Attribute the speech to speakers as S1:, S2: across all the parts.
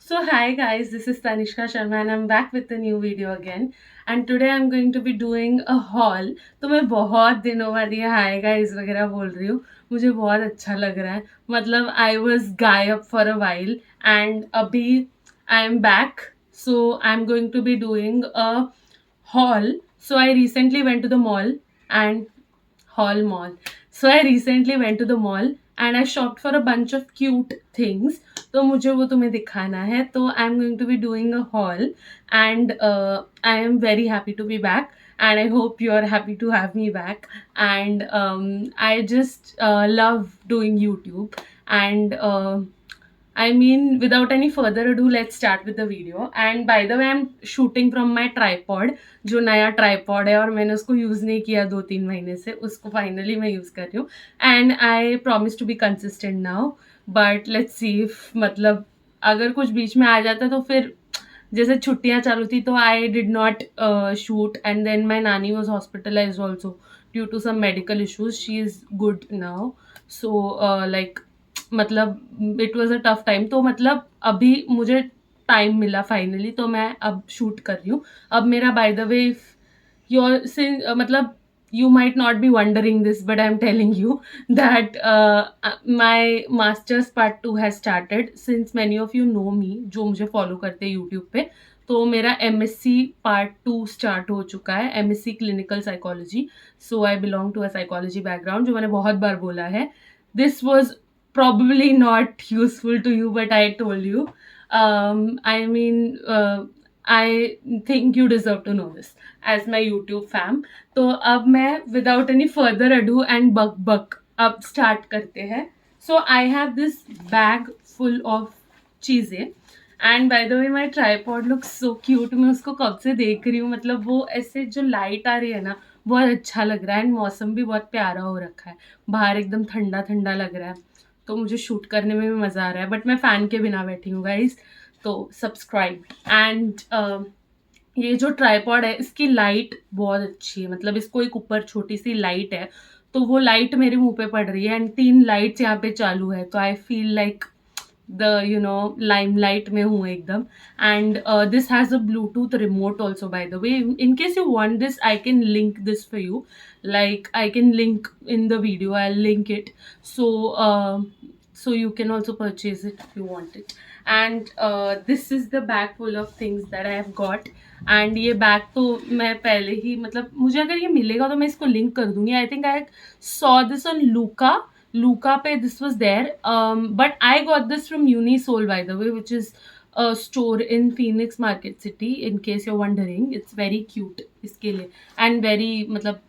S1: So hi guys, this is Tanishka Sharma and I'm back with a new video again. And today I'm going to be doing a haul. तो मैं बहुत दिनों बाद ये hi guys वगैरह बोल रही हूँ. मुझे बहुत अच्छा लग रहा है. मतलब I was गायब for a while and अभी I am back. So I'm going to be doing a haul. So I recently went to the mall and Hall Mall. So I recently went to the mall and I shopped for a bunch of cute things. तो मुझे वो तुम्हें दिखाना है. तो I am going to be doing a haul and I am very happy to be back and I hope you're happy to have me back. And I just love doing YouTube. And I mean, without any further ado, let's start with the video. And by the way, I'm shooting from my tripod, जो नया tripod है और मैंने उसको use नहीं किया 2-3 महीने से, उसको फाइनली मैं यूज़ कर रही हूँ. And I promise to be consistent now, but let's see if मतलब अगर कुछ बीच में आ जाता तो फिर जैसे छुट्टियां चालू थी तो I did not shoot and then my नानी was hospitalize also due to some medical issues. She is good now. So like मतलब it was a tough time. तो मतलब अभी मुझे टाइम मिला फाइनली तो मैं अब शूट कर रही हूँ. अब मेरा bye the way if your sins मतलब you might not be wondering this, but I'm telling you that my master's part 2 has started. Since many of you know me, जो मुझे फॉलो करते हैं यूट्यूब पे, तो मेरा MSc पार्ट 2 स्टार्ट हो चुका है. MSc clinical psychology. So I belong to a psychology background, जो मैंने बहुत बार बोला है. This was probably not useful to you, but I told you. I mean, I think you deserve to know this as my YouTube fam. तो अब मैं without any further ado and बक बक अब स्टार्ट करते हैं. So I have this bag full of चीज़ें and by the way my tripod looks so cute. मैं उसको कब से देख रही हूँ. मतलब वो ऐसे जो लाइट आ रही है ना, बहुत अच्छा लग रहा है. एंड मौसम भी बहुत प्यारा हो रखा है. बाहर एकदम ठंडा ठंडा लग रहा है तो मुझे शूट करने में भी मज़ा आ रहा है. बट मैं फ़ैन के बिना बैठी हूँ गाइज. तो सब्सक्राइब. एंड ये जो ट्राईपॉड है इसकी लाइट बहुत अच्छी है. मतलब इसको एक ऊपर छोटी सी लाइट है तो वो लाइट मेरे मुंह पे पड़ रही है एंड 3 लाइट्स यहाँ पे चालू है. तो I feel like the limelight में हूँ एकदम. And this has a Bluetooth remote also bye the way. In case you want this I can link this for you. Like I can link in the video, I'll link it. So you can also purchase it if you want it. And this is the bag full of things that I have got. And ये bag तो मैं पहले ही मतलब मुझे अगर ये मिलेगा तो मैं इसको लिंक कर दूंगी. I think I saw this on Luka पे this was there. But I got this from Unisol by the way, which is a store in Phoenix Market City. In case you're wondering, it's very cute इसके लिए and very मतलब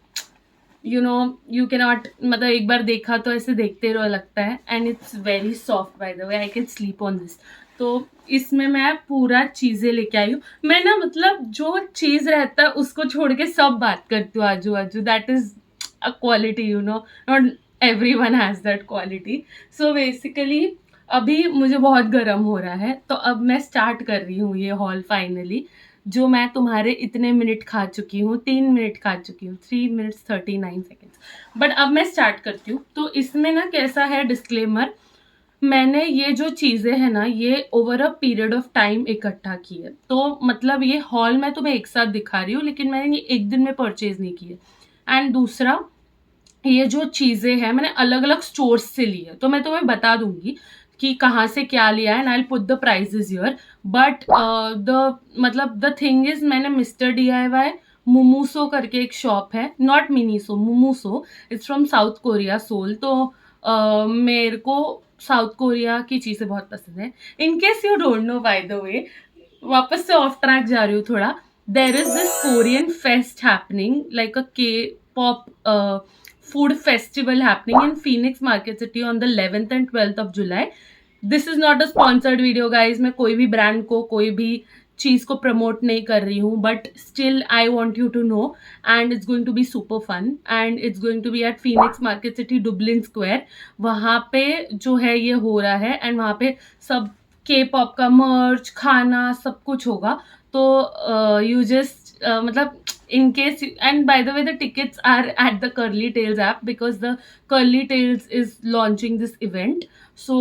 S1: you cannot मतलब एक बार देखा तो ऐसे देखते रहो लगता है. And it's very soft bye the way. I can sleep on this. तो इसमें मैं पूरा चीज़ें लेके आई हूँ. मैं ना मतलब जो चीज़ रहता है उसको छोड़ के सब बात करती हूँ आजू बाजू. That is a quality not every one has that quality. So basically अभी मुझे बहुत गर्म हो रहा है तो अब मैं स्टार्ट कर रही हूँ ये हॉल फाइनली. जो मैं तुम्हारे इतने मिनट खा चुकी हूँ, 3 मिनट खा चुकी हूँ, 3 minutes 39 seconds. बट अब मैं स्टार्ट करती हूँ. तो इसमें ना कैसा है डिस्क्लेमर, मैंने ये जो चीज़ें हैं ना ये over a period of time इकट्ठा की है. तो मतलब ये हॉल मैं तुम्हें एक साथ दिखा रही हूँ लेकिन मैंने ये एक दिन में परचेज नहीं की है. एंड दूसरा, ये जो चीज़ें हैं मैंने अलग अलग स्टोर्स से ली है. तो मैं तुम्हें बता दूंगी कि कहाँ से क्या लिया है. And I put the prices here. But the मतलब द थिंग इज, मैंने मिस्टर DIY मोमोसो करके एक शॉप है, not Miniso, Momoso. It's from South Korea, Seoul. तो मेरे को साउथ कोरिया की चीज़ें बहुत पसंद है. In case you don't know bye the वे, वापस से ऑफ ट्रैक जा रही हूँ थोड़ा. There is this Korean fest happening, like a K-pop food festival happening in Phoenix Market City on the 11th and 12th of July. This is not a sponsored video guys. मैं कोई भी brand को कोई भी चीज़ को promote नहीं कर रही हूँ, but still I want you to know. And it's going to be super fun and it's going to be at Phoenix Market City Dublin Square. वहाँ पे जो है ये हो रहा है एंड वहाँ पे सब के पॉप का मर्च, खाना सब कुछ होगा. तो यू जस्ट मतलब in case and by the way the tickets are at the Curly Tails app because the Curly Tails is launching this event. So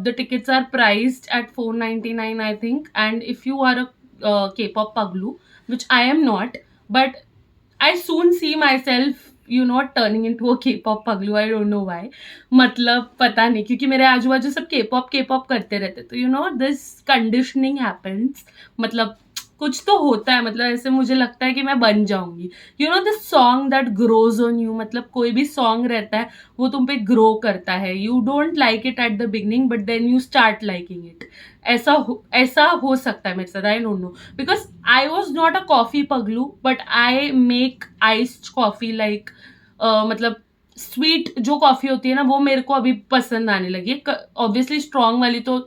S1: the tickets are priced at 499 I think, and if you are a K-pop paglu, which I am not, but I soon see myself turning into a K-pop paglu. I don't know why. मतलब पता नहीं, क्योंकि मेरे आजू बाजू सब K-pop करते रहते, तो this conditioning happens. मतलब कुछ तो होता है, मतलब ऐसे मुझे लगता है कि मैं बन जाऊंगी. This song that grows on you, मतलब कोई भी सॉन्ग रहता है वो तुम पे ग्रो करता है. You don't like it at the beginning but then you start liking it. ऐसा हो सकता है मेरे साथ. I don't know, because I was not a coffee पगलू but I make iced coffee like, मतलब स्वीट जो कॉफी होती है ना वो मेरे को अभी पसंद आने लगी है. ऑब्वियसली स्ट्रॉन्ग वाली तो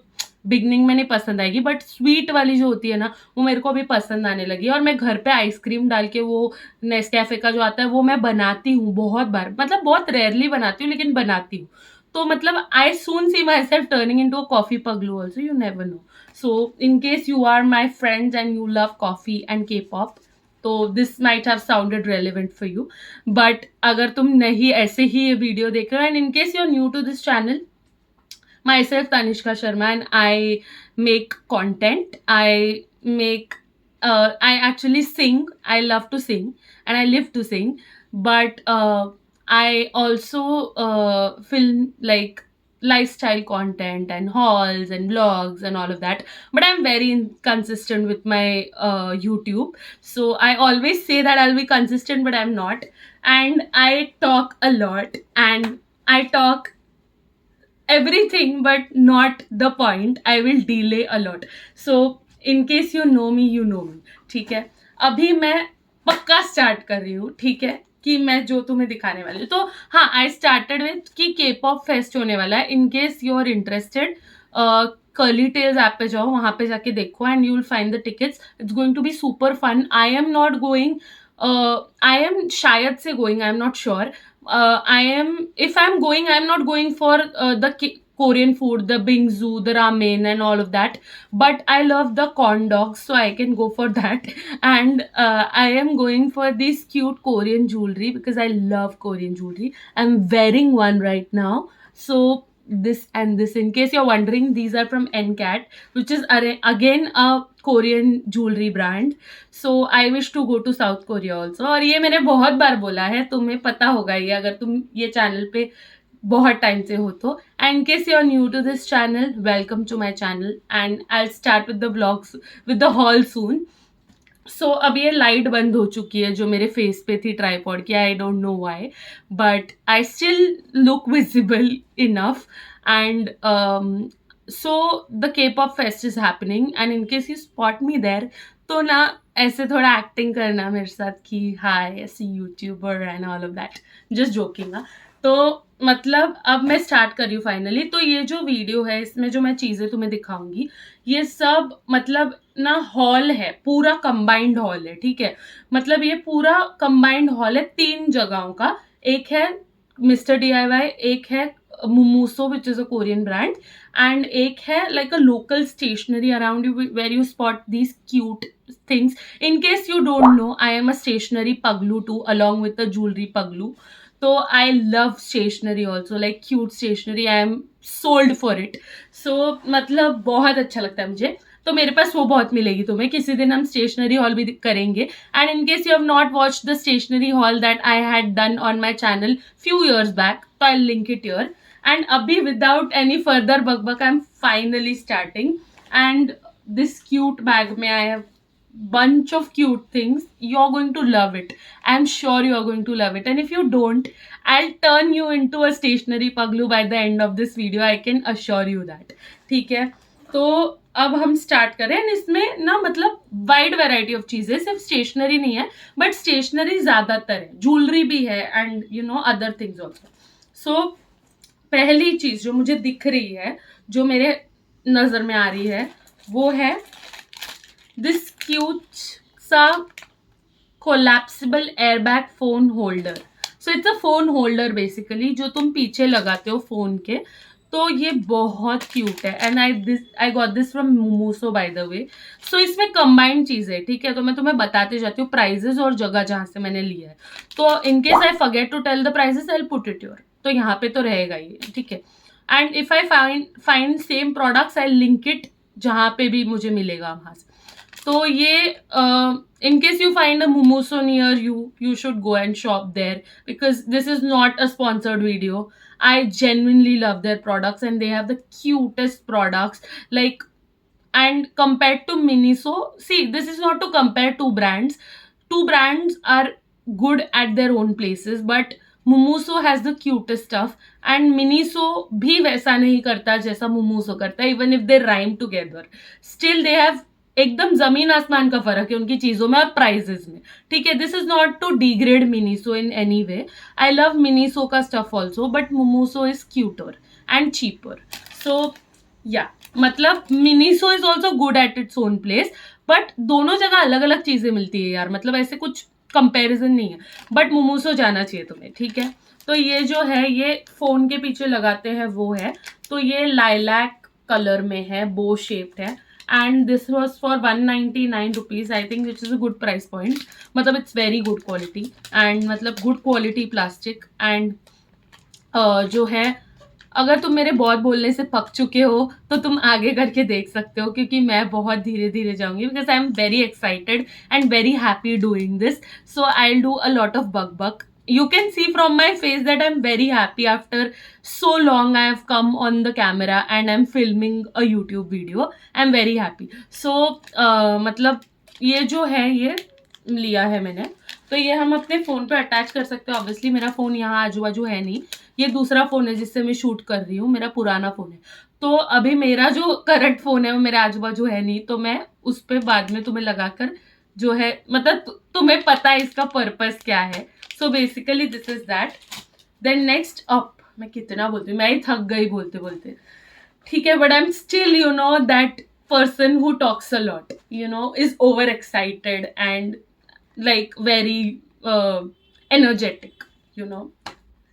S1: बिगनिंग में नहीं पसंद आएगी, बट स्वीट वाली जो होती है ना वो मेरे को अभी पसंद आने लगी है. और मैं घर पे आइसक्रीम डाल के वो नेस्कैफे का जो आता है वो मैं बनाती हूँ बहुत बार, मतलब बहुत रेयरली बनाती हूँ लेकिन बनाती हूँ. तो मतलब I soon see myself turning into a coffee पगलू also, you never know. So in case you are my friends and you love coffee and K pop, तो this might have sounded relevant for you. But अगर तुम नहीं ऐसे ही ये video देख रहे हो, and in case you are new to this channel, myself Tanishka Sharma, and I make content. I actually sing. I love to sing and I live to sing, but I also film like lifestyle content and hauls and vlogs and all of that. But I'm very inconsistent with my YouTube, so I always say that I'll be consistent but I'm not. And I talk a lot, and I talk everything but not the point. I will delay a lot. So in case you know me, you know me. ठीक है, अभी मैं पक्का start कर रही हूँ, ठीक है, कि मैं जो तुम्हें दिखाने वाली हूँ. तो हाँ, आई स्टार्टेड विथ कि के पॉप फेस्ट होने वाला है. In case you are interested, Curly Tales app पे जाओ, वहां पे जाके देखो and you will find the tickets. It's going to be super fun. I am not going, I am शायद से going, I am not sure. If I'm going, I'm not going for the Korean food, the bingsu, the ramen and all of that, but I love the corn dogs, so I can go for that. And I am going for this cute Korean jewelry because I love Korean jewelry. I'm wearing one right now. So this and this, in case you're wondering, these are from NCAT, which is again a Korean jewelry brand. So I wish to go to South Korea also. और ये मैंने बहुत बार बोला है, तुम्हें पता होगा ये, अगर तुम ये चैनल पे बहुत टाइम से हो तो. And case you are new to this channel, welcome to my channel and I start with the vlogs with the haul soon. So अब ये लाइट बंद हो चुकी है जो मेरे फेस पे थी ट्राईपॉड की. I don't know why, but I still look visible enough. And so the K pop fest is happening, and in case you spot me there, तो ना ऐसे थोड़ा एक्टिंग करना मेरे साथ कि हाय ऐसी YouTuber and all of that. Just joking. तो मतलब अब मैं स्टार्ट कर रही हूँ फाइनली. तो ये जो वीडियो है इसमें जो मैं चीज़ें तुम्हें दिखाऊंगी ये सब मतलब ना हॉल है, पूरा कंबाइंड हॉल है, ठीक है. मतलब ये पूरा कंबाइंड हॉल है 3 जगहों का. एक है मिस्टर DIY, एक है Mumuso, which is a Korean brand, and एक है like a local stationery around you where you spot these cute things. In case you don't know, I am a stationery paglu too, along with a jewelry paglu. So I love stationery also, like cute stationery. I am sold for it. So मतलब बहुत अच्छा लगता है मुझे. तो मेरे पास वो बहुत मिलेगी तुम्हें. किसी दिन हम स्टेशनरी हॉल भी करेंगे. And in case you have not watched the stationery haul that I had done on my channel few years back, तो I link it your. And अभी विदाउट एनी फर्दर बकबक I am finally starting. And this cute bag में I have bunch of cute things. You're going to love it. I'm sure you're going to love it. And if you don't, I'll turn you into a stationery paglu by the end of this video. I can assure you that. ठीक है, तो अब हम start करें. इसमें ना मतलब wide variety of चीजें, सिर्फ स्टेशनरी नहीं है बट स्टेशनरी ज्यादातर है, ज्वेलरी भी है and you know other things also. So पहली चीज जो मुझे दिख रही है, जो मेरे नजर में आ रही है, वो है दिस क्यूट सा collapsible airbag phone holder. So it's a phone holder basically, जो तुम पीछे लगाते हो फोन के. तो ये बहुत क्यूट है and I got this from Momoso by the way. So इसमें कंबाइंड चीज है, ठीक है. तो मैं तुम्हें बताते जाती हूँ प्राइजेस और जगह जहां से मैंने लिया है. तो in case I forget to tell the prices I put it your, तो यहाँ पे तो रहेगा ही, ठीक है. And if I find same products I link it जहां पे भी मुझे मिलेगा वहां से. तो ये in case you find a Momoso near you, you should go and shop there because this is not a sponsored video. I genuinely love their products and they have the cutest products. Like, and compared to Miniso, see, this is not to compare two brands. Two brands are good at their own places, but Momoso has the cutest stuff and Miniso भी वैसा नहीं करता जैसा Momoso करता है. Even if they rhyme together, still they have एकदम जमीन आसमान का फर्क है उनकी चीजों में और प्राइजेस में, ठीक है. This is not to degrade Miniso in any way. I love Miniso का stuff also, but Momoso is cuter and cheaper. So या मतलब Miniso is also good at its own place, but दोनों जगह अलग अलग चीजें मिलती है यार. मतलब ऐसे कुछ कंपेरिजन नहीं है, बट मोमोसो जाना चाहिए तुम्हें, ठीक है. तो ये जो है ये फोन के पीछे लगाते हैं वो है. तो ये लाइलैक कलर में है, बो शेप्ड है. And this was for 199 rupees, I think, which is a good price point. मतलब it's very good quality and मतलब good quality plastic and जो है अगर तुम मेरे बहुत बोलने से पक चुके हो तो तुम आगे करके देख सकते हो क्योंकि मैं बहुत धीरे धीरे जाऊंगी because I am very excited and very happy doing this. So I will do a lot of बक. You can see from my face that I'm very happy after so long I have come on the camera and I'm filming a YouTube video. I'm very happy. So मतलब ये जो है ये लिया है मैंने, तो ये हम अपने फ़ोन पे अटैच कर सकते हैं. ऑब्वियसली मेरा फ़ोन यहाँ आजू बाजू है नहीं, ये दूसरा फ़ोन है जिससे मैं शूट कर रही हूँ, मेरा पुराना फ़ोन है. तो अभी मेरा जो करंट फ़ोन है वो मेरे आजू बाजू है नहीं, तो मैं उस पर बाद में तुम्हें लगाकर जो है मतलब तुम्हें पता है इसका पर्पस क्या है. So basically this is that. Then next up, मैं कितना बोलती हूँ, मैं ही थक गई बोलते बोलते, ठीक है. But I am still you know that person who talks a lot, you know, is overexcited and like very energetic, you know,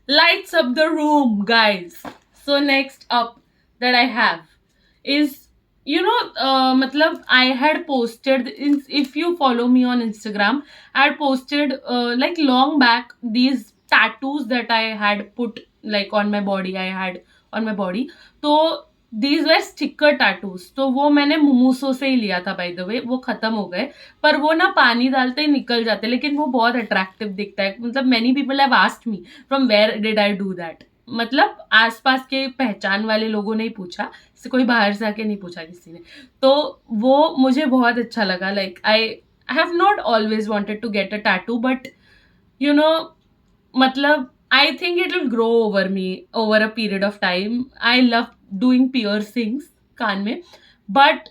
S1: lights up the room, guys. So next up that I have is, you know, matlab I had posted if you follow me on Instagram, I had posted like long back these tattoos that I had put like on my body. I had on my body. तो these were sticker tattoos, तो वो मैंने मोमोसो से ही लिया था bye the वे. वो खत्म हो गए पर वो ना पानी डालते ही निकल जाते, लेकिन वो बहुत अट्रैक्टिव दिखता है. मतलब many people have asked me from where did I do that. मतलब आसपास के पहचान वाले लोगों ने ही पूछा, इससे कोई बाहर से आके नहीं पूछा किसी ने. तो वो मुझे बहुत अच्छा लगा. Like I have not always wanted to get a tattoo, but you know मतलब I think it will grow over me over a period of time. I love doing piercings कान में, but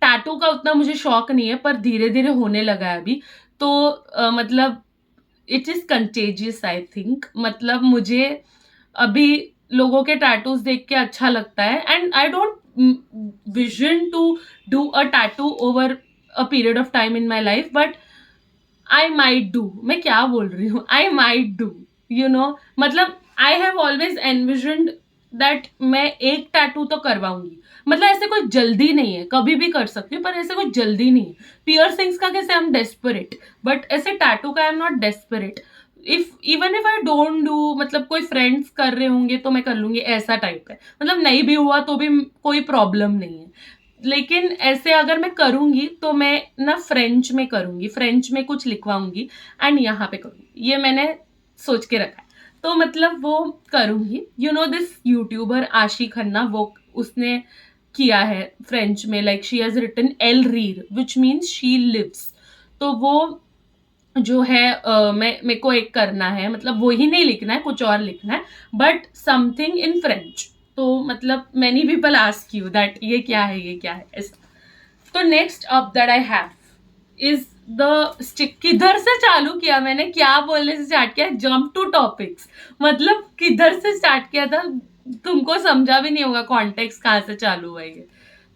S1: टैटू का उतना मुझे शौक नहीं है, पर धीरे धीरे होने लगा है अभी. तो मतलब it is contagious I think. मतलब मुझे अभी लोगों के टैटूज देख के अच्छा लगता है and I don't vision to do a tattoo over a period of time in my life, but I might do. मैं क्या बोल रही हूँ, I might do, you know. मतलब I have always envisioned that मैं एक टैटू तो करवाऊंगी. मतलब ऐसे कोई जल्दी नहीं है, कभी भी कर सकती हूँ, पर ऐसे कोई जल्दी नहीं है. पियर्सिंग्स का कैसे आई एम डेस्परेट, बट ऐसे टैटू का I am not desperate. Even if I don't do, मतलब कोई फ्रेंड्स कर रहे होंगे तो मैं कर लूंगी, ऐसा टाइप है. मतलब नहीं भी हुआ तो भी कोई प्रॉब्लम नहीं है. लेकिन ऐसे अगर मैं करूंगी तो मैं ना फ्रेंच में करूंगी, फ्रेंच में कुछ लिखवाऊंगी एंड यहाँ पे करूंगी. ये मैंने सोच के रखा है, तो मतलब वो करूंगी. यू नो दिस यूट्यूबर आशी खन्ना, वो उसने किया है फ्रेंच में. लाइक शी हैज रिटन एल रीर विच मीन्स शी लिव्स. तो वो जो है मेरे को एक करना है, मतलब वो ही नहीं लिखना है, कुछ और लिखना है, बट समथिंग इन फ्रेंच. तो मतलब many people ask you that ये क्या है, ये क्या है, ऐसा. तो next up that I have is the stick. किधर से चालू किया मैंने, क्या बोलने से स्टार्ट किया, जंप टू टॉपिक्स. मतलब किधर से स्टार्ट किया था तुमको समझा भी नहीं होगा कॉन्टेक्स्ट कहाँ से चालू हुआ ये.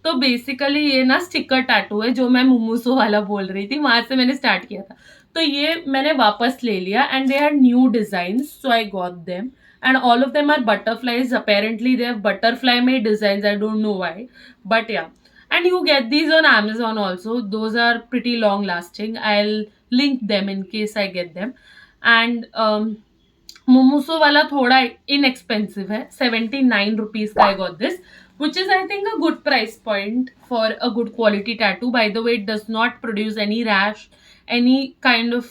S1: तो बेसिकली ये ना स्टिकर टैटू है जो मैं मोमोसो वाला बोल रही थी, वहां से मैंने स्टार्ट किया था. तो ये मैंने वापस ले लिया and they are new design, so I got them. and all of them are butterflies. Apparently they have butterfly made designs, I don't know why, but yeah. And you get these on Amazon also. Those are pretty long lasting. I'll link them in case I get them. And मोमोसो वाला थोड़ा inexpensive है, 79 rupees का I got this, which is I think a good price point for a good quality tattoo. By the way, it does not produce any rash, any kind of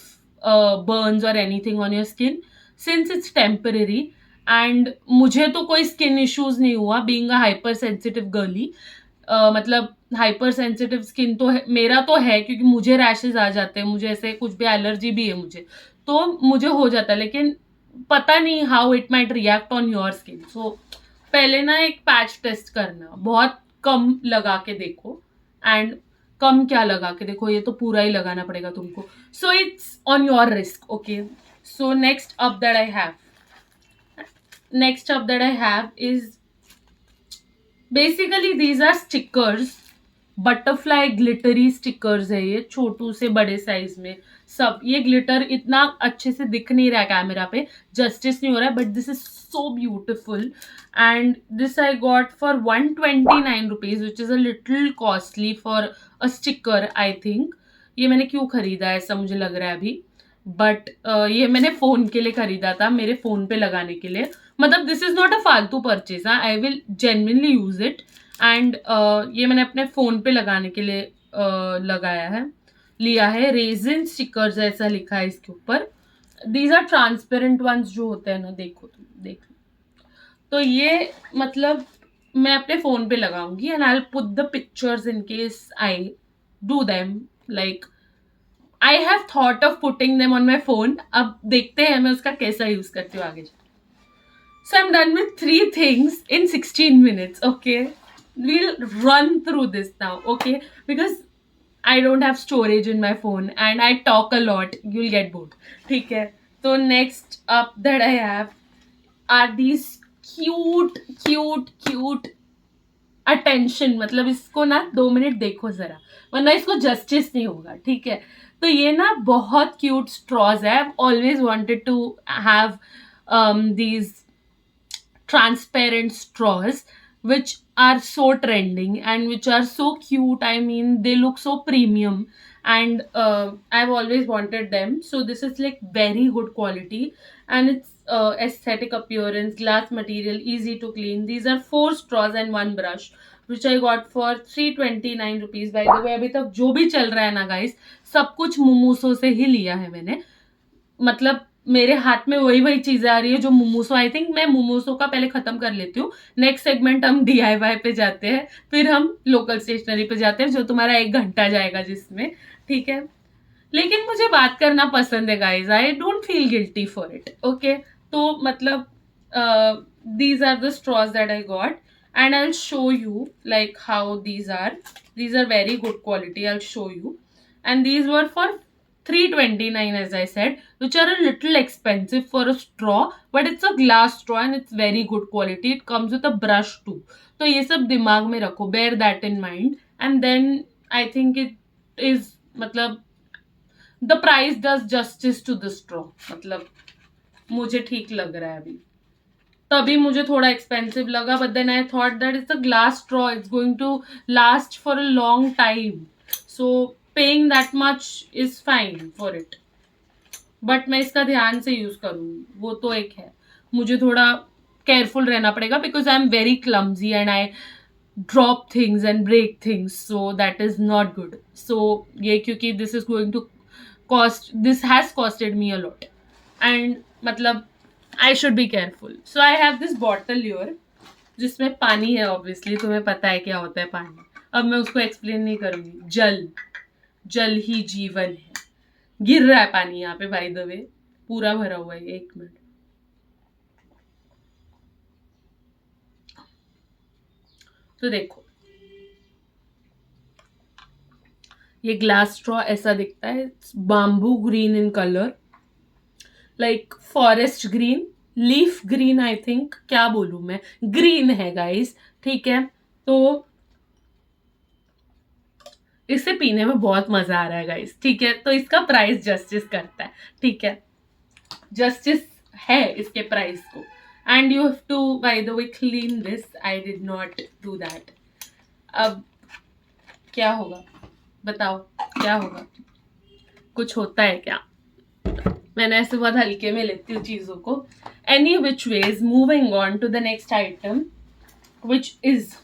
S1: burns or anything on your skin since it's temporary. And मुझे तो कोई skin issues नहीं हुआ being a hypersensitive girly. मतलब hyper sensitive skin तो है, मेरा तो है, क्योंकि मुझे रैशेज आ जाते हैं, मुझे ऐसे कुछ भी एलर्जी भी है मुझे, तो मुझे हो जाता है, लेकिन पता नहीं how it might react on your skin. So पहले ना एक पैच टेस्ट करना, बहुत कम लगा के देखो. एंड कम क्या लगा के देखो, ये तो पूरा ही लगाना पड़ेगा तुमको. So it's on your risk. Okay, so next up that I have is basically these are stickers. Butterfly glittery stickers है ये, छोटू से बड़े साइज में सब. ये ग्लिटर इतना अच्छे से दिख नहीं रहा है कैमरा पे, जस्टिस नहीं हो रहा है, but this is so beautiful. And this I got for 129 rupees, which is a little costly for a sticker I think. ये मैंने क्यों खरीदा है ऐसा मुझे लग रहा है अभी, बट ये मैंने फोन के लिए खरीदा था, मेरे फोन पे लगाने के लिए. मतलब दिस इज नॉट अ फालतू purchase, I will genuinely use it. And ये मैंने अपने फोन पे लगाने के लिए लगाया है, लिया है. रेजिन स्टिकर्स ऐसा लिखा है इसके ऊपर. दीज आर ट्रांसपेरेंट वंस जो होते हैं ना, देखो तुम देख लो. तो ये मतलब मैं अपने फोन पे लगाऊंगी and I will put the pictures in case I do them. Like I have thought of putting them on my phone. अब देखते हैं मैं उसका कैसा यूज करती हूँ आगे. So I'm done with 3 things in 16 minutes. Okay, we'll run through this now. Okay, because I don't have storage in my phone and I talk a lot. You'll get bored. ठीक है. So next up that I have are these cute attention. मतलब इसको ना 2 minute देखो जरा, वरना इसको justice नहीं होगा. ठीक है. तो ये ना बहुत क्यूट स्ट्रॉज है. I've always wanted to have these transparent straws which are so trending and which are so cute. I mean, they look so premium and I've always wanted them. So this is like very good quality and it's aesthetic appearance, glass material, easy to clean. These are 4 straws and 1 brush which I got for 329 rupees. By the way, अभी तक जो भी चल रहा है ना guys, सब कुछ मोमोसो से ही लिया है मैंने. मतलब मेरे हाथ में वही चीजें आ रही है जो मोमोसो. आई थिंक मैं मोमोसो का पहले खत्म कर लेती हूँ. नेक्स्ट सेगमेंट हम DIY पे जाते हैं, फिर हम लोकल स्टेशनरी पे जाते हैं, जो तुम्हारा 1 घंटा जाएगा जिसमें. ठीक है, लेकिन मुझे बात करना पसंद है guys. I don't feel guilty for it. Okay, तो मतलब these are the straws that I got and I'll show you like how these are very good quality. I'll show you. And these were for 329 as I said, which are a little expensive for a straw, but it's a glass straw and it's very good quality. It comes with a brush too. तो ये सब दिमाग में रखो, bear that in mind. And then I think it is मतलब the price does justice to the straw. मतलब मुझे ठीक लग रहा है अभी. तभी मुझे थोड़ा एक्सपेंसिव लगा, but then I thought that it's a glass straw, it's going to last for a long time, so paying that much is fine for it. But मैं इसका ध्यान से यूज करूँगी, वो तो एक है. मुझे थोड़ा केयरफुल रहना पड़ेगा because I am very clumsy and I drop things and break things, so that is not good. So ये क्योंकि this is going to cost, this has costed me a lot and मतलब I should be careful. So I have this bottle here जिसमें पानी है. Obviously तुम्हें पता है क्या होता है पानी. अब मैं उसको एक्सप्लेन नहीं करूंगी. जल ही जीवन है. गिर रहा है पानी यहाँ पे, बाय द वे पूरा भरा हुआ है. 1 मिनट. तो देखो ये ग्लास स्ट्रॉ ऐसा दिखता है. Bamboo green in colour, like forest green, leaf green. I think क्या बोलूं मैं, ग्रीन है गाइस. ठीक है, तो इसे पीने में बहुत मजा आ रहा है गाइस. ठीक है, तो इसका प्राइस जस्टिस करता है. ठीक है, जस्टिस है इसके प्राइस को. And you have to by the way clean this. I did not do that. अब क्या होगा बताओ, क्या होगा? कुछ होता है क्या? मैंने ऐसे बहुत हल्के में लेती हूँ चीजों को. Any which ways, moving on to the next item which is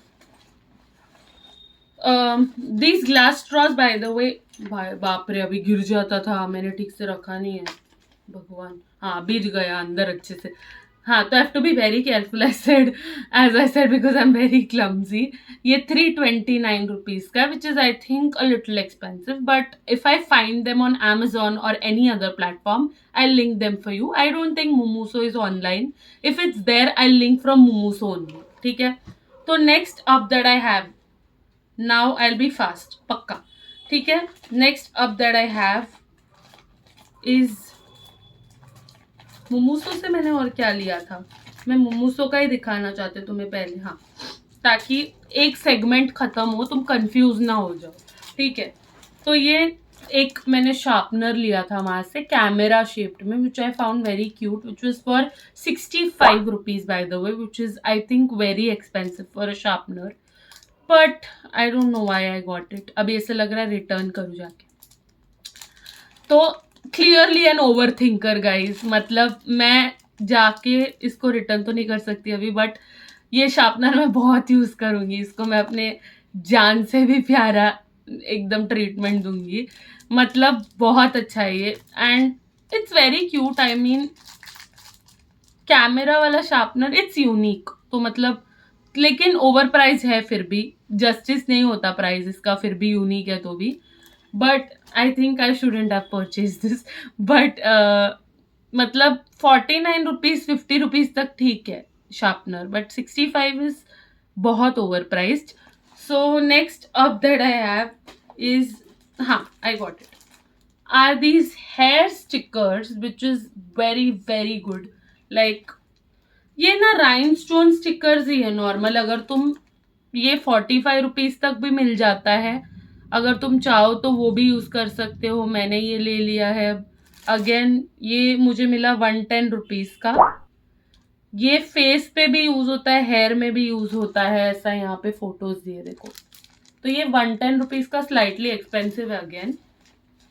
S1: this glass straws. By the way, बाप रे अभी गिर जाता था, मैंने ठीक से रखा नहीं है. भगवान, हाँ बीज गया अंदर अच्छे से. हाँ तो I have to be very careful. I said because I am very clumsy. ये 329 रुपीज का, which is I think a little expensive, but if I find them on Amazon और any other platform I link them for you. I don't think Mumuso is online. If it's there I link from Mumuso only. ठीक है. तो next up that I have, now I will B fast पक्का. ठीक है. Next up that I have is Mumuso से मैंने और क्या लिया था. मैं Mumuso का ही दिखाना चाहती हूँ तुम्हें पहले. हाँ, ताकि एक सेगमेंट खत्म हो, तुम कंफ्यूज ना हो जाओ. ठीक है. तो ये एक मैंने शार्पनर लिया था वहां से, कैमरा शेप्ड में, which I found very cute, which was for 65 rupees by the way, which is I think very expensive for a sharpener. But I don't know why I got it. अभी ऐसे लग रहा है return करूँ जाके. तो clearly an overthinker guys. मतलब मैं जाके इसको रिटर्न तो नहीं कर सकती अभी, बट ये शार्पनर मैं बहुत यूज करूंगी. इसको मैं अपने जान से भी प्यारा एकदम ट्रीटमेंट दूंगी. मतलब बहुत अच्छा है ये, and it's very cute. I mean camera वाला शार्पनर, इट्स यूनिक. तो मतलब, लेकिन ओवर प्राइस है, फिर भी जस्टिस नहीं होता प्राइस इसका, फिर भी यूनिक है तो भी. But I think I shouldn't have purchase this. But मतलब 49 रुपीज 50 रुपीज तक ठीक है शार्पनर, बट 65 इज बहुत overpriced. So next up that I have is, हाँ I got it, are these hair stickers which is very very good. Like ये ना rhinestone stickers ही है normal. अगर तुम ये 45 रुपीज तक भी मिल जाता है, अगर तुम चाहो तो वो भी यूज कर सकते हो. मैंने ये ले लिया है. अगेन ये मुझे मिला 110 रुपीज का. ये फेस पे भी यूज होता है, हेयर में भी यूज होता है, ऐसा यहाँ पे फोटोज दिए देखो. तो ये 110 रुपीज का, स्लाइटली एक्सपेंसिव है अगेन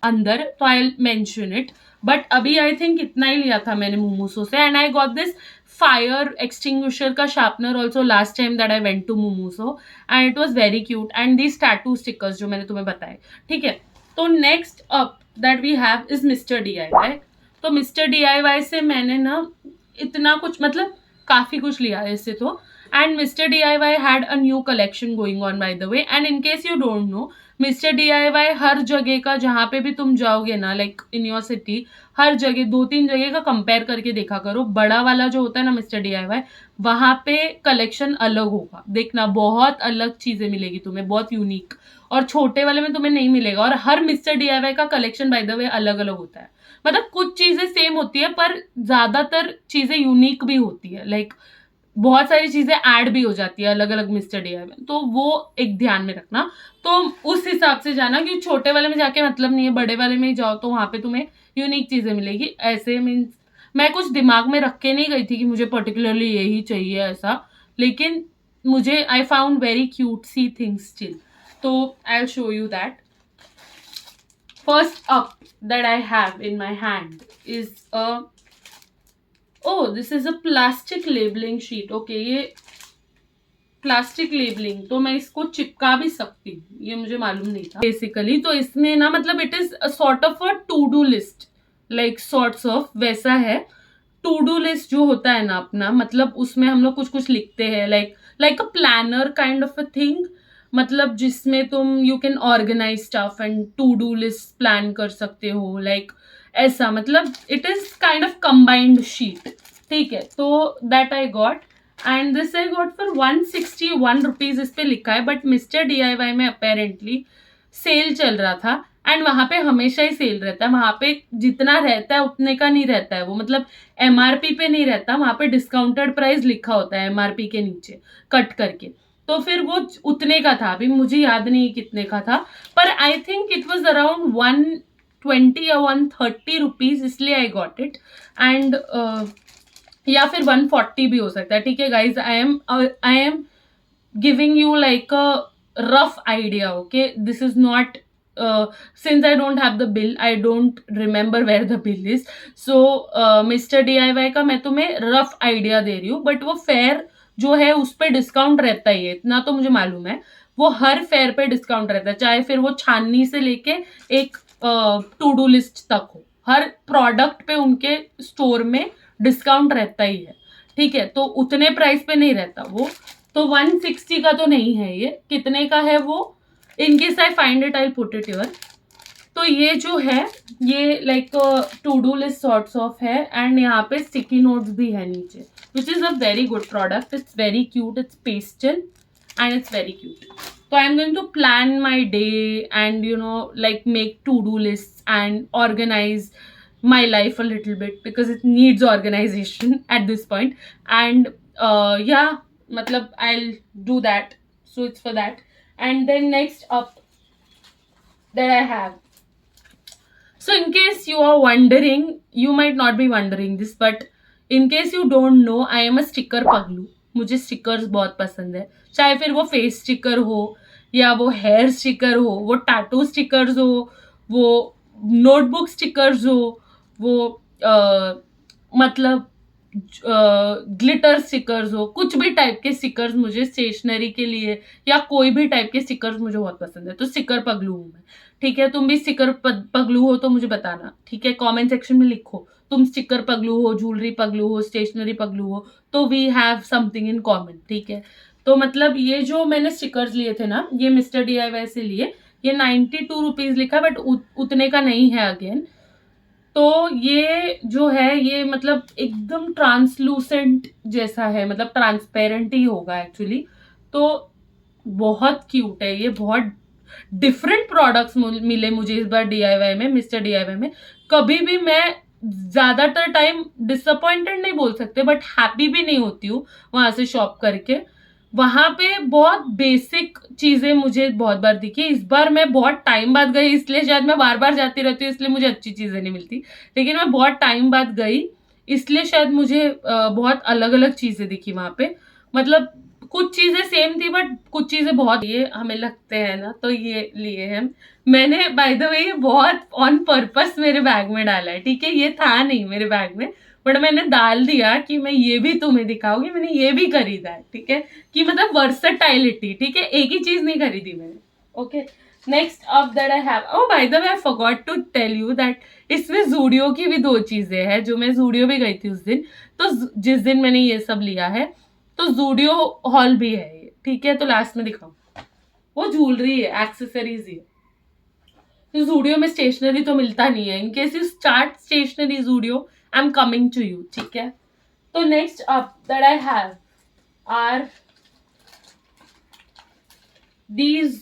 S1: अंदर, तो आई मेंशन इट. बट अभी आई थिंक इतना ही लिया था मैंने Mumuso से. And I got this fire extinguisher का sharpener also last time that I went to Mumuso, and it was very cute. And these tattoo stickers जो मैंने तुम्हें बताए. ठीक है. तो next up that we have is mister DIY. तो mister DIY से मैंने ना इतना कुछ, मतलब काफी कुछ लिया है इससे तो. And mister DIY had a new collection going on by the way. And in case you don't know, mister DIY हर जगह का, जहाँ पे भी तुम जाओगे ना, लाइक इन योर सिटी, हर जगह 2-3 जगह का कंपेयर करके देखा करो. बड़ा वाला जो होता है ना मिस्टर DIY, वहां पे कलेक्शन अलग होगा. देखना बहुत अलग चीजें मिलेगी तुम्हें, बहुत यूनिक. और छोटे वाले में तुम्हें नहीं मिलेगा. और हर मिस्टर DIY का कलेक्शन बाय द वे अलग अलग होता है. मतलब कुछ चीजें सेम होती है, पर ज्यादातर चीजें यूनिक भी होती है. लाइक बहुत सारी चीजें ऐड भी हो जाती है अलग अलग मिस्टर DIY में. तो वो एक ध्यान में रखना. तो उस हिसाब से जाना, कि छोटे वाले में जाके मतलब नहीं है, बड़े वाले में ही जाओ तो वहां पे तुम्हें यूनिक चीजें मिलेगी. ऐसे मीन्स मैं कुछ दिमाग में रख के नहीं गई थी कि मुझे पर्टिकुलरली यही चाहिए ऐसा, लेकिन मुझे आई फाउंड वेरी क्यूट सी थिंग्स स्टिल. तो I will show you that. First up that I have in my hand is a, oh this is a plastic labeling sheet. okay, ये प्लास्टिक लेबलिंग, तो मैं इसको चिपका भी सकती हूँ, ये मुझे मालूम नहीं था बेसिकली. तो इसमें ना, मतलब it is sort of a to do list, like sorts of वैसा है. टू डू लिस्ट जो होता है ना अपना, मतलब उसमें हम लोग कुछ कुछ लिखते हैं, like a planner kind of a thing. मतलब जिसमें तुम you can organise stuff and to do list plan कर सकते हो, लाइक ऐसा. मतलब it is kind of combined sheet. ठीक है. तो that I got, and this I got for 161 rupees. इस पे लिखा है, बट मिस्टर DIY में अपेरेंटली सेल चल रहा था. एंड वहां पे हमेशा ही सेल रहता है. वहां पे जितना रहता है उतने का नहीं रहता है वो, मतलब MRP पे नहीं रहता. वहां पे डिस्काउंटेड प्राइस लिखा होता है MRP के नीचे कट करके. तो फिर वो उतने का था. अभी मुझे याद नहीं कितने का था, पर I think it was around 120 या 130 रुपीज, इसलिए आई गॉट इट. एंड या फिर 140 भी हो सकता है, ठीक है guys. I am giving you like a rough idea. Okay, this is not, since I don't have the bill, I don't remember where the bill is. So mister DIY का मैं तुम्हें रफ आइडिया दे रही हूँ, but वो fair जो है उस पर डिस्काउंट रहता ही है, इतना तो मुझे मालूम है. वो हर फेयर पे डिस्काउंट रहता है, चाहे फिर वो छाननी से लेके एक टू डू लिस्ट तक हो, हर प्रोडक्ट पे उनके स्टोर में डिस्काउंट रहता ही है. ठीक है, तो उतने प्राइस पे नहीं रहता वो. तो 160 का तो नहीं है ये. कितने का है वो? In case I find it I put it your. तो ये जो है ये like to do list sorts of है, एंड यहाँ पे स्टिकी नोट्स भी है नीचे, which is a very good product. It's very cute, it's pastel and it's very cute. So I'm going to plan my day and like make to-do lists and organize my life a little bit because it needs organization at this point. And yeah, matlab I'll do that. So it's for that. And then next up that I have. So in case you are wondering, you might not be wondering this, but in case you don't know, I am a sticker paglu. मुझे stickers बहुत पसंद है, चाहे फिर वो face sticker हो या वो हेयर स्टिकर हो, वो टैटू स्टिकर्स हो, वो नोटबुक स्टिकर्स हो, वो मतलब ग्लिटर स्टिकर्स हो, कुछ भी टाइप के स्टिकर्स मुझे स्टेशनरी के लिए या कोई भी टाइप के स्टिकर्स मुझे बहुत पसंद है. तो स्टिकर पगलू हूँ मैं. ठीक है, तुम भी स्टिकर पगलू हो तो मुझे बताना. ठीक है, कमेंट सेक्शन में लिखो तुम स्टिकर पगलू हो, ज्वेलरी पगलू हो, स्टेशनरी पगलू हो, तो we have something in common. ठीक है, तो मतलब ये जो मैंने स्टिकर्स लिए थे ना, ये मिस्टर DIY से लिए. ये 92 रुपीज लिखा, बट उतने का नहीं है अगेन. तो ये जो है ये मतलब एकदम ट्रांसलूसेंट जैसा है, मतलब ट्रांसपेरेंट ही होगा एक्चुअली. तो बहुत क्यूट है ये. बहुत डिफरेंट प्रोडक्ट्स मिले मुझे इस बार DIY में, मिस्टर DIY में. कभी भी मैं ज्यादातर टाइम डिसअपॉइंटेड नहीं बोल सकते, बट हैप्पी भी नहीं होती हूँ वहां से शॉप करके. वहां पे बहुत बेसिक चीजें मुझे बहुत बार दिखी. इस बार मैं बहुत टाइम बाद गई, इसलिए शायद मैं बार बार जाती रहती हूँ, इसलिए मुझे अच्छी चीजें नहीं मिलती. लेकिन मैं बहुत टाइम बाद गई, इसलिए शायद मुझे बहुत अलग अलग चीजें दिखी वहां पे. मतलब कुछ चीजें सेम थी, बट कुछ चीजें बहुत ये हमें लगते हैं ना, तो ये लिए हैं. मैंने बाय द वे ये बहुत ऑन पर्पस मेरे बैग में डाला है. ठीक है, ये था नहीं मेरे बैग में, बट मैंने डाल दिया कि मैं ये भी तुम्हें दिखाऊंगी. मैंने ये भी खरीदा है. ठीक है, कि मतलब वर्सेटाइलिटी. ठीक है, एक ही चीज नहीं खरीदी मैंने. Okay, next up that I have, oh by the way I forgot to tell you that इसमें जूडियो की भी 2 चीजें हैं, जो मैं जूडियो भी गई थी उस दिन. तो जिस दिन मैंने ये सब लिया है, तो जूडियो हॉल भी है ये. ठीक है, तो लास्ट में दिखाऊं. वो ज्वेलरी है, एक्सेसरीज ही है. तो जूडियो में स्टेशनरी तो मिलता नहीं है. In case you start stationery Zudio, I am coming to you. ठीक है, तो next up that I have are these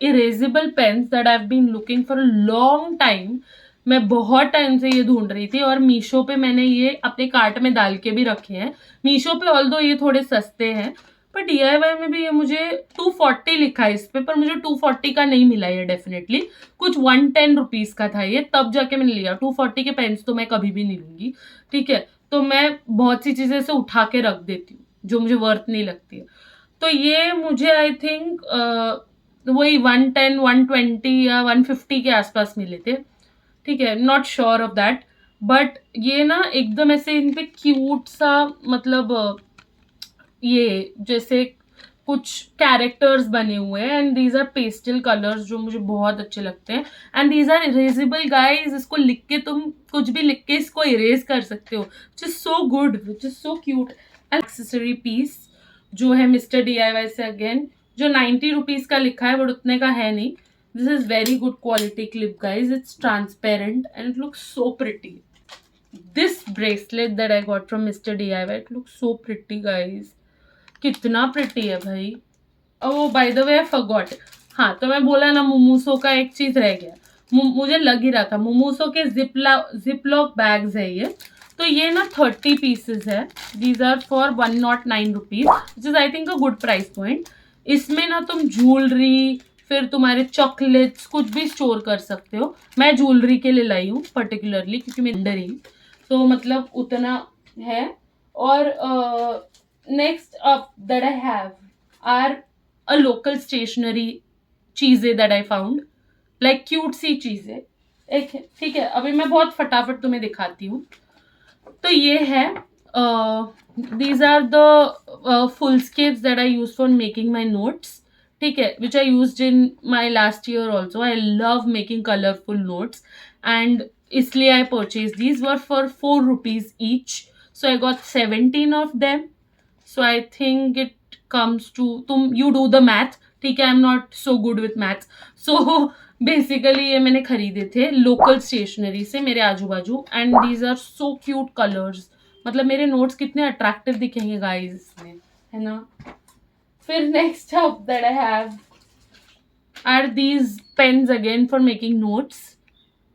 S1: erasable pens that I've been looking for a long time. मैं बहुत टाइम से ये ढूंढ रही थी, और मीशो पे मैंने ये अपने कार्ट में डाल के भी रखे हैं. मीशो पे ऑल्दो ये थोड़े सस्ते हैं, पर DIY में भी ये मुझे 240 लिखा है इस पे, पर मुझे 240 का नहीं मिला ये. डेफिनेटली कुछ 110 रुपीज का था ये, तब जाके मैंने लिया. 240 के पेन्स तो मैं कभी भी नहीं लूंगी. ठीक है, तो मैं बहुत सी चीजें से उठा के रख देती हूँ जो मुझे वर्थ नहीं लगती है. तो ये मुझे आई थिंक वही 110, 120 या 150 के आसपास मिले थे. ठीक है, not sure of that, but ये ना एकदम ऐसे इन पे क्यूट सा, मतलब ये जैसे कुछ कैरेक्टर्स बने हुए हैं, and these are pastel colours जो मुझे बहुत अच्छे लगते हैं. And these are erasable guys. इसको लिख के तुम कुछ भी लिख के इसको इरेज कर सकते हो, which is so good, which is so cute. Accessory piece जो है मिस्टर DIY से अगेन, जो 90 रुपीज का लिखा है, बट उतने का है नहीं. This is very good quality clip guys. It's transparent and it looks so pretty. This bracelet that I got from mister DIY, it looks so pretty guys. कितना प्रिटी है भाई. Oh by the way I forgot. हाँ, तो मैं बोला ना मोमोसो का एक चीज रह गया. मुझे लग ही रहा था. मोमोसो के जिपलॉक बैग्स है ये. तो ये ना 30 पीसेस है. These are for 109 rupees, which is I think a good price point. इसमें ना तुम ज्वेलरी, फिर तुम्हारे चॉकलेट्स कुछ भी स्टोर कर सकते हो. मैं ज्वेलरी के लिए लाई हूँ पर्टिकुलरली, क्योंकि मैं अंडर ही, तो मतलब उतना है. और next up that I have are a local stationery चीजें that I found, like cute सी चीजें. एक है, ठीक है, अभी मैं बहुत फटाफट तुम्हें दिखाती हूँ. तो ये है, these are the fullscapes that I use for making my notes. ठीक है, which I used in my last year also. I love making colorful notes, and इसलिए I purchased these. Were for 4 rupees each, so I got 17 of them. So I think it comes to, तुम you do the math. ठीक है, I'm not so good with maths. So basically ये मैंने खरीदे थे local stationery से मेरे आजू बाजू, and these are so cute colours. मतलब मेरे नोट्स कितने अट्रैक्टिव दिखेंगे गाइस इसमें, है ना. फिर next up that I have are these pens again for making notes.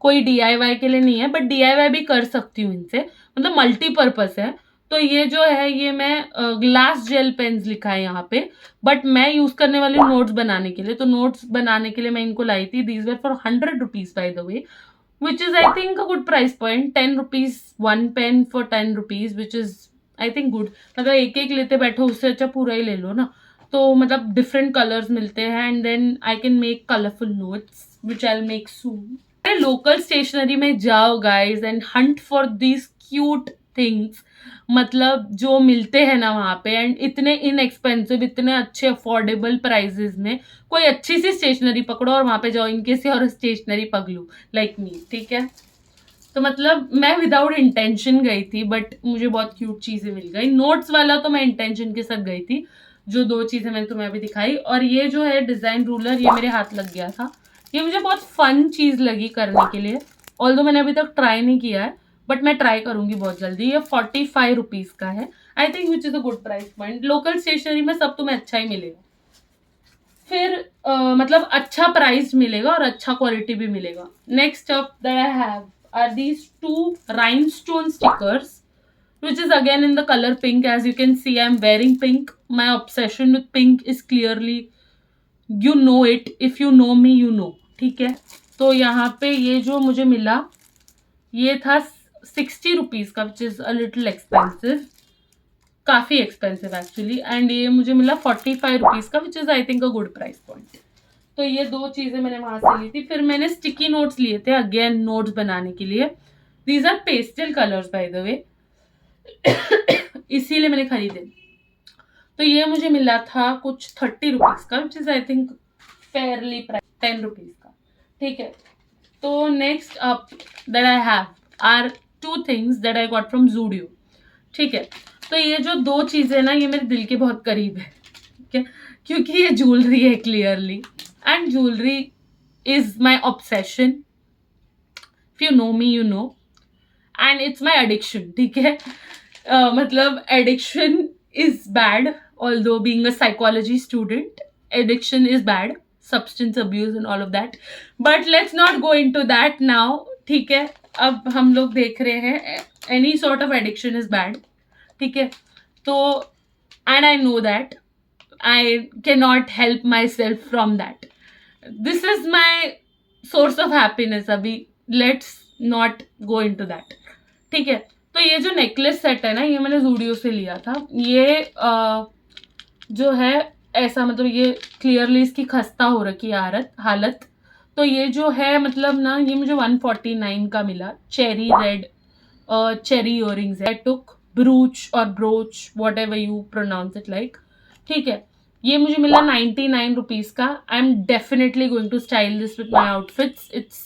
S1: कोई DIY के लिए नहीं है, बट DIY भी कर सकती हूँ इनसे, मतलब मल्टीपर्पज है. तो ये जो है, ये मैं ग्लास जेल पेन्स लिखा है यहाँ पे, बट मैं यूज करने वाली नोट्स बनाने के लिए. तो नोट्स बनाने के लिए मैं इनको लाई थी. These were for 100 rupees by the way, which is I think a good price point. 10 rupees one pen for 10 rupees, which is I think good. मतलब एक एक लेते बैठो, उससे अच्छा पूरा ही ले लो ना. तो मतलब डिफरेंट कलर्स मिलते हैं, and then I can make colourful notes which I will make soon. Local stationery में जाओ guys and hunt for these cute things. मतलब जो मिलते हैं ना वहाँ पे, एंड इतने इनएक्सपेंसिव, इतने अच्छे अफोर्डेबल प्राइजेस में. कोई अच्छी सी स्टेशनरी पकड़ो और वहाँ पे जाओ, इनके से और स्टेशनरी पकड़ू लाइक मी. ठीक है, तो मतलब मैं विदाउट इंटेंशन गई थी, बट मुझे बहुत क्यूट चीजें मिल गई. नोट्स वाला तो मैं इंटेंशन के साथ गई थी, जो 2 चीजें मैंने तुम्हें अभी दिखाई. और ये जो है डिजाइन रूलर, ये मेरे हाथ लग गया था. ये मुझे बहुत फन चीज लगी करने के लिए, ऑल्दो मैंने अभी तक ट्राई नहीं किया है, बट मैं ट्राई करूंगी बहुत जल्दी. ये 45 रुपीज का है, I think which is a good price point. Local stationery में सब तुम्हें अच्छा ही मिलेगा. फिर मतलब अच्छा प्राइस मिलेगा और अच्छा क्वालिटी भी मिलेगा. Next up that I have are these 2 rhinestone stickers, which is again in the color pink. As you can see, I'm wearing pink. My obsession with pink is clearly, you know it. If you know me, you know. ठीक है, तो यहाँ पे ये जो मुझे मिला, ये था 60 रुपीज का, which is a little expensive, काफी एक्सपेंसिव एक्चुअली. एंड ये मुझे मिला 45 रुपीज का, which is I think a good price point. तो ये 2 चीजें मैंने वहां से ली थी. फिर मैंने स्टिकी नोट्स लिए थे, अगेन नोट्स बनाने के लिए. These are pastel colours by the way, इसीलिए मैंने खरीदे. तो ये मुझे मिला था कुछ 30 रुपीज का, which is I think fairly price, 10 rupees का. ठीक है, तो next up that I have are 2 things that I got from Zudio. ठीक है, तो ये जो 2 चीजें ना, ये मेरे दिल के बहुत करीब है. ठीक है, क्योंकि ये ज्वेलरी है clearly, and jewellery is my obsession. If you know me, you know. And it's my addiction. ठीक है, मतलब addiction is bad, although being a psychology student, addiction is bad, substance abuse and all of that, but let's not go into that now. ठीक है, अब हम लोग देख रहे हैं any sort of addiction is bad. ठीक है, तो and I know that I cannot help myself from that. This is my source of happiness. अभी let's not go into that. ठीक है, तो ये जो नेकलेस सेट है ना, ये मैंने जूडियो से लिया था. ये जो है ऐसा, मतलब ये क्लियरली इसकी खस्ता हो रखी है हालत. तो ये जो है मतलब ना, ये मुझे 149 का मिला. Cherry red cherry earrings. I took brooch और brooch, whatever you pronounce it like. ठीक है, ये मुझे मिला 99 रुपीज का. I am definitely going to style this with my outfits. It's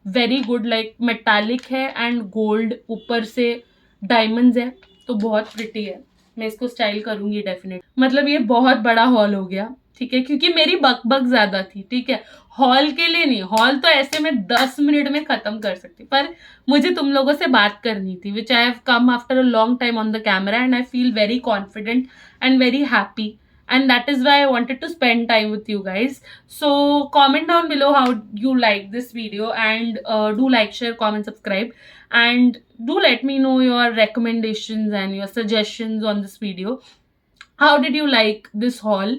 S1: very good, like metallic है एंड गोल्ड, ऊपर से डायमंड्स है, तो बहुत प्रिटी है. मैं इसको स्टाइल करूंगी डेफिनेट. मतलब ये बहुत बड़ा हॉल हो गया. ठीक है, क्योंकि मेरी बकबक ज्यादा थी. ठीक है, हॉल के लिए नहीं, हॉल तो ऐसे में 10 मिनट में खत्म कर सकती, पर मुझे तुम लोगों से बात करनी थी, which I have come after a long time on the camera, and I feel very confident and very happy. And that is why I wanted to spend time with you guys. So comment down below how you like this video, and do like, share, comment, subscribe, and do let me know your recommendations and your suggestions on this video. How did you like this haul?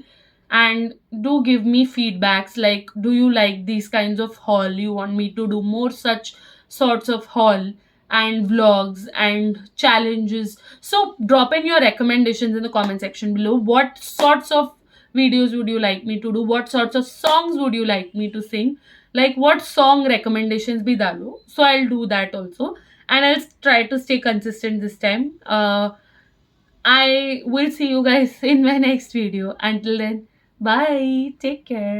S1: And do give me feedbacks, like do you like these kinds of haul? You want me to do more such sorts of haul? and vlogs and challenges. So drop in your recommendations in the comment section below. What sorts of videos would you like me to do? What sorts of songs would you like me to sing? Like what song recommendations be dalo? So I'll do that also, and I'll try to stay consistent this time. I will see you guys in my next video. Until then, bye. Take care.